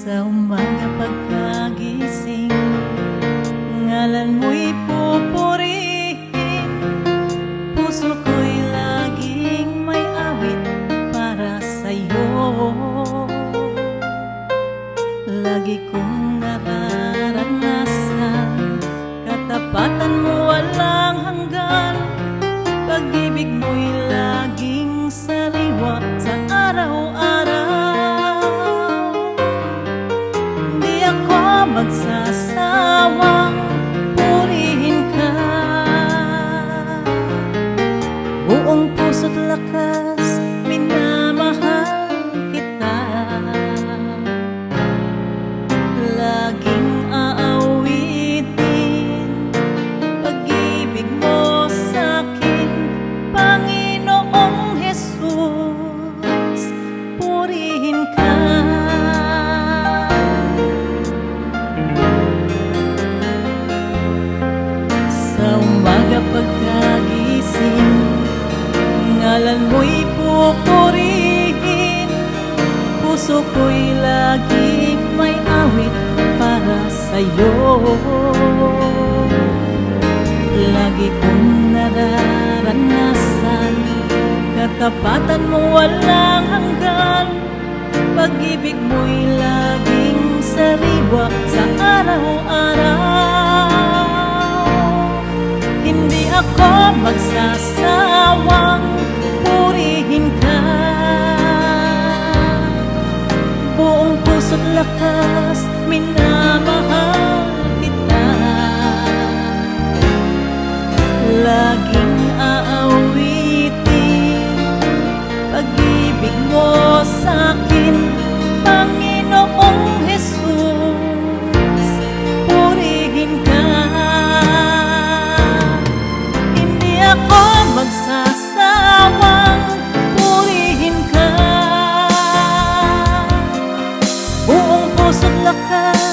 Sa umaga pagkagising, ngalan mo'y pupurihin. Puso ko'y laging may awit para sa'yo. Lagi kong nararanasan, katapatan mo walang hanggan. Pag-ibig mo'y laging sariwa sa araw-araw. Di ako magsasawang purihin ka. Buong puso't lakas, minamahal kita. Laging aawitin pag-ibig mo sa'kin, Panginoong Jesus, purihin ka. Sa umaga pagkagising, ngalan mo'y pupurihin. Puso ko'y laging may awit para sa'yo. Lagi kong nararanasan, katapatan mo walang hanggan. Pag-ibig mo'y laging sariwa sa araw-araw. Hindi ako magsasawang purihin ka. Buong puso't lakas, minamahal kita. Laging aawitin pag-ibig mo sa'kin, Panginoong Jesus, purihin ka. Hindi ako magsasawang purihin ka. Buong puso't lakas,